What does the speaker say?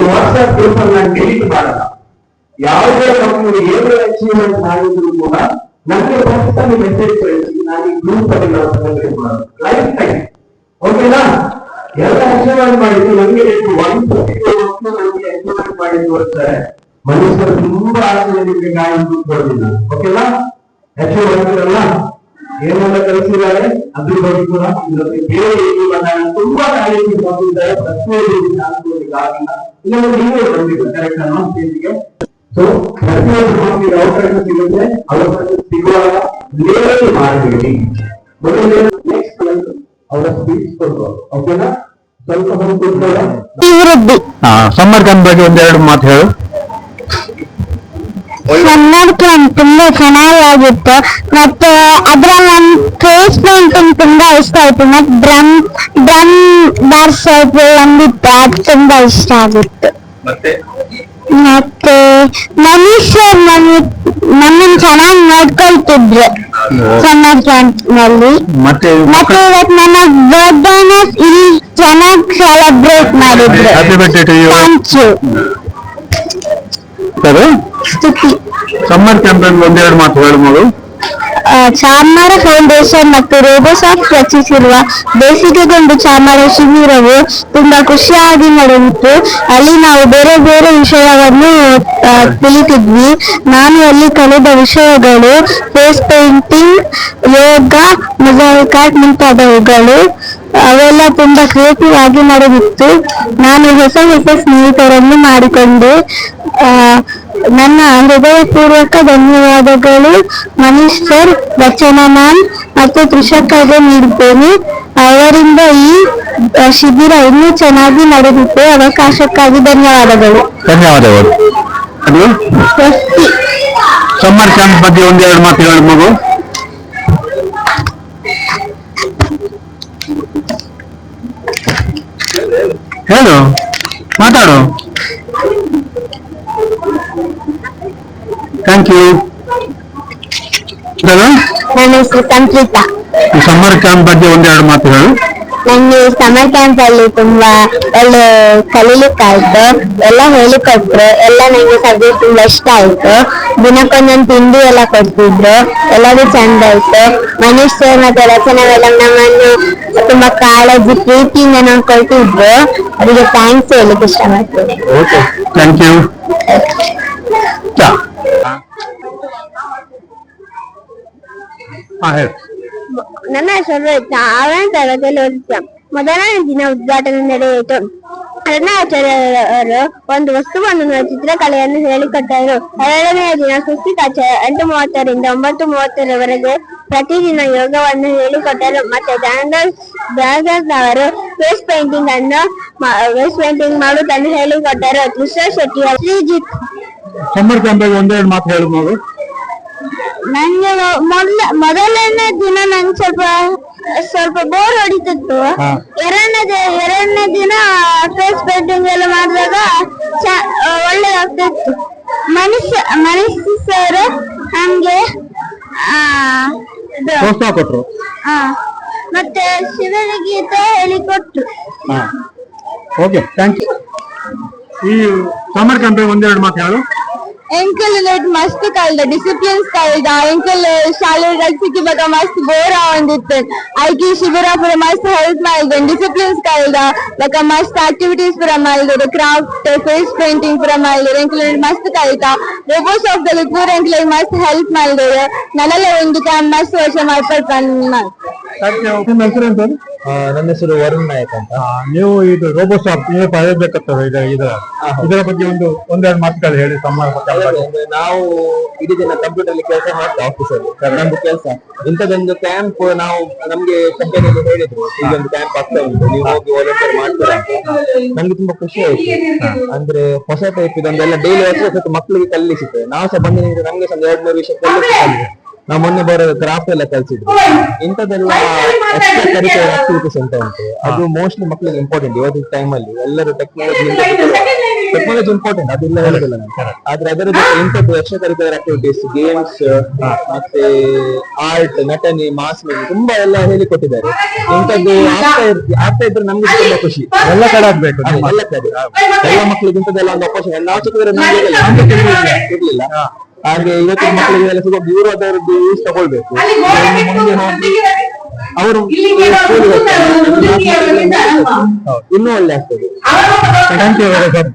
WhatsApp group ಅನ್ನು ನಾನು delete ಮಾಡಲ್ಲ. ಯಾವುದೇ ಮಕ್ಕಳು ಏನು ಅಚೀವ್ಮೆಂಟ್ ಮಾಡಿದ್ರು ಕೂಡ ನನಗೆ ಫಸ್ಟ್ ಮೆಸೇಜ್ ಕಳಿಸಿ, ನಾನು ಈ ಗ್ರೂಪ್ ಅಲ್ಲಿ ನಾವು ಸೆಲೆಬ್ರೇಟ್ ಮಾಡೋದು ಲೈಫ್ ಟೈಮ್. ಓಕೆನಾ? ಎಲ್ಲ ಅಚೀವ್ಮೆಂಟ್ ಮಾಡಿದ್ದು ನನಗೆ 150 ಮಕ್ಕಳು ನನಗೆ ಅಚೀವ್ಮೆಂಟ್ ಮಾಡಿದ್ದು ಅಂತಾರೆ. ಮನುಷ್ಯರು ತುಂಬಾ ಆಸೆ ನಿಮಗೆ ಗಾಯ ಕೊಡೋದಿಲ್ಲ. ಓಕೆನಾ? ಅಚೀವ್ ಮಾಡ್ತಿರಲ್ಲ, ಏನೆಲ್ಲ ಕಲಿಸಿದ್ದಾರೆ ಅದ್ರ ಬಗ್ಗೆ ಕೂಡ ಬೇರೆ ಏನಿಲ್ಲ. ನಾನು ತುಂಬಾ ಕಾಲೇಜಿಗೆ ಬಂದಿದ್ದಾರೆ, ಪ್ರಶ್ನೆ ಆಗಿಲ್ಲ, ಇಲ್ಲ ನೀವೇ ಬಂದಿಲ್ಲ ಕರೆಕ್ಟ್ ಅನ್ನೋ ಸ್ಟೇಜಿಗೆ. ಸೊ ಪ್ರತಿಯೊಂದು ಮಕ್ಕಳಿಗೆ ಅವಕಾಶ ಸಿಗುತ್ತೆ, ಅವಕಾಶ ಸಿಗುವಾಗ ಲೇಟ್ ಮಾಡಬೇಡಿ. ಮೊದಲೇ ನೆಕ್ಸ್ಟ್ ಅವರ ಸ್ಪೀಚ್ ಕೊಡ್ಬೋದು. ಓಕೆನಾ? ಸ್ವಲ್ಪ ಹೊತ್ತು ಕೂತ್ಕೊಳ್ಳಿ. ಸಮ್ಮರ್ ಕ್ಯಾಂಪ್ ಬಗ್ಗೆ ಒಂದೆರಡು ಮಾತು ಹೇಳು. ಸಮ್ಮರ್ ಕ್ಯಾಂಪ್ ತುಂಬಾ ಚೆನ್ನಾಗಿತ್ತು. ಮತ್ತೆ ಅದ್ರಲ್ಲಿ ನನ್ ಫೇಸ್ ಪೇಂಟಿಂಗ್ ತುಂಬಾ ಇಷ್ಟ ಆಯ್ತು. ಮತ್ತೆ ಡ್ರಮ್ ಬಾರ್ಸೋದು ಒಂದಿತ್ತು, ಅದು ತುಂಬಾ ಇಷ್ಟ ಆಗಿತ್ತು. ಮತ್ತೆ ಮನುಷ್ಯರು ನಮ್ಮನ್ನು ಚೆನ್ನಾಗಿ ನೋಡ್ಕೊಳ್ತಿದ್ರು ಸಮ್ಮರ್ ಕ್ಯಾಂಪ್ ನಲ್ಲಿ. ಮತ್ತೆ ಇವತ್ತು ನನ್ನ ಬರ್ತ್ಡೇನ ಇಲ್ಲಿ ಚೆನ್ನಾಗಿ ಸೆಲೆಬ್ರೇಟ್ ಮಾಡಿದ್ರು. Thank you. ಸಮ್ಮರ್ ಕ್ಯಾಂಪ್ ಒಂದೆರಡು ಮಾತು ಹೇಳು ಮಗಳು. ಚಾಮರ ಫೌಂಡೇಶನ್ ಮತ್ತು ರೋಬೋಸಾಫ್ಟ್ ರಚಿಸಿರುವ ಬೇಸಿಗೆಗೊಂದು ಚಾಮರ ಶಿಬಿರವು ತುಂಬಾ ಖುಷಿಯಾಗಿ ನಡೆಯಿತು. ಅಲ್ಲಿ ನಾವು ಬೇರೆ ಬೇರೆ ವಿಷಯವನ್ನು ತಿಳಿತಿದ್ವಿ. ನಾನು ಅಲ್ಲಿ ಕಲಿತ ವಿಷಯಗಳು ಫೇಸ್ ಪೇಂಟಿಂಗ್, ಯೋಗ, ಮೊಸಾಯಿಕ್ ಆರ್ಟ್ ಮುಂತಾದವುಗಳು. ಅವೆಲ್ಲ ತುಂಬಾ ಕ್ರಿಯೇಟಿವ್ ಆಗಿ ನಡೆದಿತ್ತು. ನಾನು ಹೊಸ ಸ್ನೇಹಿತರನ್ನು ಮಾಡಿಕೊಂಡೆ. ನನ್ನ ಹೃದಯಪೂರ್ವಕ ಧನ್ಯವಾದಗಳು ಮನೀಶ್ ಸರ್, ರಚನಾ ಮ್ಯಾಮ್ ಮತ್ತು ತ್ರಿಷಾಗೆ ನೀಡುತ್ತೇನೆ. ಅವರಿಂದ ಈ ಶಿಬಿರ ಇನ್ನೂ ಚೆನ್ನಾಗಿ ನಡೆದಿತ್ತು. ಅವಕಾಶಕ್ಕಾಗಿ ಧನ್ಯವಾದಗಳು. ಸಮ್ಮರ್ ಕ್ಯಾಂಪ್ ಬಗ್ಗೆ ಒಂದೆರಡು ಮಾತುಗಳು ಮಗು. ಹೇಳು, ಮಾತಾಡು. Thank you. ನನ್ನ ಹೆಸರು ಸಂಕೀರ್ತ. ಸಮ್ಮರ್ ಕ್ಯಾಂಪ್ ಬಗ್ಗೆ ಒಂದೆರಡು ಮಾತುಗಳು. ನಂಗೆ ಸಮ್ಮರ್ ಕ್ಯಾಂಪ್ ಅಲ್ಲಿ ತುಂಬಾ ಒಳ್ಳೆ ಕಲೀಲಿಕ್ಕಾಯ್ತು. ಎಲ್ಲ ಹೇಳಿಕೊಟ್ರು. ಎಲ್ಲ ನಂಗೆ ಸಬ್ಜೆಕ್ಟ್ ತುಂಬಾ ಇಷ್ಟ ಆಯ್ತು. ದಿನಕ್ಕೊಂದೊಂದು ತಿಂಡಿ ಎಲ್ಲ ಕೊಡ್ತಿದ್ರು. ಎಲ್ಲರೂ ಚಂದ ಆಯ್ತು. ಮನೀಶ್ ಸರ್ ಮತ್ತೆ ರಚನಾ ಮೇಡಮ್ ನಮ್ಮನ್ನು ತುಂಬಾ ಕಾಳಜಿ ಪ್ರೀತಿಯಿಂದ ನೋಡ್ಕೊಳ್ತಿದ್ರು. ಅವರಿಗೆ ಥ್ಯಾಂಕ್ಸ್ ಹೇಳಲಿಕ್ಕೆ ಇಷ್ಟಪಡ್ತೇನೆ. Thank you. ನನ್ನ ಹೆಸರು 6ನೇ ತರಗತಿಯಲ್ಲಿ ಓದುತ್ತ. ಮೊದಲನೇ ದಿನ ಉದ್ಘಾಟನೆ ನಡೆಯಿತು. ಅರುಣಾಚಾರ್ಯರು ಒಂದು ವಸ್ತುವನ್ನು ಚಿತ್ರಕಲೆಯನ್ನು ಹೇಳಿಕೊಟ್ಟರು. 2ನೇ ದಿನ ಸೃಷ್ಟಿಕಾಚಾರ್ಯ 8:30ರಿಂದ 9:30ರವರೆಗೆ ಪ್ರತಿದಿನ ಯೋಗವನ್ನು ಹೇಳಿಕೊಟ್ಟರು. ಮತ್ತೆ ಜಾಗದವರು ಫೇಸ್ ಪೇಂಟಿಂಗ್ ಮಾಡುವುದನ್ನು ಹೇಳಿಕೊಟ್ಟರು. ತ್ರಿಷಾ ಶೆಟ್ಟಿ, ಶ್ರೀಜಿತ್. ಸಮ್ಮರ್ ಕ್ಯಾಂಪ್ ಒಂದೆರಡು ಮಾತು ಹೇಳಬಹುದು. ನಂಗೆ ಮೊದಲನೇ ದಿನ ನಂಗೆ ಸ್ವಲ್ಪ ಬೋರ್ ಹೊಡಿತಿತ್ತು. ಎರಡನೇ ದಿನ ಫೇಸ್ ಪೇಂಟಿಂಗ್ ಎಲ್ಲ ಮಾಡಿದಾಗ ಒಳ್ಳೆ ಆಗ್ತಿತ್ತು. ಮನೀಶ್ ಸರ್ ನಮ್ಗೆ ಕೊಟ್ರು. ಮತ್ತೆ ಶಿವಗೀತೆ ಹೇಳಿಕೊಟ್ರು. Okay, thank you. ಈ ಸಮ್ಮರ್ ಕ್ಯಾಂಪ್ ಒಂದೆರಡು ಮಾತು ಹೇಳು. अंकल मस्त कल डिसिप्लिन कल अंकल शाले मस्त बोर आईकी शिबिर पूरा मस्त हेल्प डिसिप्लिन कल मस्त आक्टिविटीज पूरा क्राफ्ट फेस पेंटिंग पूरा अंकल मस्त कलता रोबोसाफ्ट पूरा अंकल मस्त हेल्प नल्ला मस्त वर्ष ನನ್ನ ಹೆಸರು ವರುಣ್ ನಾಯಕ್ ಅಂತ. ನೀವು ಇದು ರೋಬೋಸಾಫ್ಟ್ ನೀವು ಪಡೆಯಬೇಕಾಗ್ತದೆ ಇದರ ಬಗ್ಗೆ ಒಂದೆರಡು ಮಾತುಗಳು ಹೇಳಿ. ನಾವು ಇಡೀ ದಿನ ಕಂಪ್ಯೂಟರ್ ಅಲ್ಲಿ ಕೆಲಸ ಮಾಡ್ತಾ ಆಫೀಸಲ್ಲಿ ನಮ್ದು ಕೆಲಸ. ಇಂಥದೊಂದು ಕ್ಯಾಂಪ್ ನಾವು ನಮ್ಗೆ ಕಂಪನಿಯಲ್ಲಿ ಹೇಳಿದ್ರು ಈಗೊಂದು ಕ್ಯಾಂಪ್ ಆಗ್ತಾ ಉಂಟು, ನೀವು ಹೋಗಿ ವಾಲಂಟಿಯರ್ ಮಾಡ್ತೀರಾ ಅಂತ. ನಮ್ಗೆ ತುಂಬಾ ಖುಷಿ ಆಯ್ತು. ಅಂದ್ರೆ ಹೊಸ ಟೈಪ್ ಇದೊಂದೆಲ್ಲ ಡೈಲಿ ಹೊಸ ಮಕ್ಕಳಿಗೆ ಕಲಿಸಿತ್ತು. ನಾವು ಸಹ ಬಂದಿದ್ರೆ ನಮ್ಗೆ ಸಹ 2-3 ವಿಷಯ ಕಲಿಸಿದ್ವಿ. ನಾವು ಮೊನ್ನೆ ಬರೋ ಕ್ರಾಫ್ಟ್ ಎಲ್ಲ ಕಲ್ಸಿದ್ವಿ. ಇಂಥದ್ದೆಲ್ಲ ಎಕ್ಸ್ಟ್ರಾ ಕರಿಕ್ಯುಲರ್ ಆಕ್ಟಿವಿಟೀಸ್ ಅಂತ ಉಂಟು. ಅದು ಮೋಸ್ಟ್ಲಿ ಮಕ್ಕಳಿಗೆ ಇಂಪಾರ್ಟೆಂಟ್ ಇವತ್ತಿನ ಟೈಮ್ ಅಲ್ಲಿ. ಎಲ್ಲರೂ ಟೆಕ್ನಾಲಜಿ ಟೆಕ್ನಾಲಜಿ ಇಂಪಾರ್ಟೆಂಟ್, ಅದೆಲ್ಲ ಹೇಳೋದಿಲ್ಲ ನಾನು. ಆದ್ರೆ ಅದರ ಜೊತೆ ಇಂಥದ್ದು ಎಕ್ಸ್ಟ್ರಾ ಕರಿಕ್ಯುಲರ್ ಆಕ್ಟಿವಿಟೀಸ್, ಗೇಮ್ಸ್, ಮತ್ತೆ ಆರ್ಟ್, ನಟನೆ, ಮಾಸ್ ತುಂಬಾ ಎಲ್ಲ ಹೇಳಿಕೊಟ್ಟಿದ್ದಾರೆ. ಇಂಥದ್ದು ಆಗ್ತಾ ಇದ್ರೆ ನಮ್ಗೆ ತುಂಬಾ ಖುಷಿ. ಎಲ್ಲ ಕಡೆ ಆಗ್ಬೇಕು. ಎಲ್ಲ ಕಡೆ ಎಲ್ಲ ಮಕ್ಕಳಿಗೆ ಇಂಥದ್ದೆಲ್ಲ ಒಂದು ಅವಕಾಶ ನಾವು ಚಿಕ್ಕದ್ರೆ ಇರ್ಲಿಲ್ಲ. ಹಾಗೆ ಇವತ್ತಿನ ಮಕ್ಕಳಿಗೆಲ್ಲ ಸಿಗೋದು ಇವರು ಅದರದ್ದು ಯೂಸ್ ತಗೊಳ್ಬೇಕು. ಮುಂದೆ ಹೋಗಿ ಅವರು ಇನ್ನೂ ಒಳ್ಳೆ ಆಗ್ತದೆ. Thank you sir.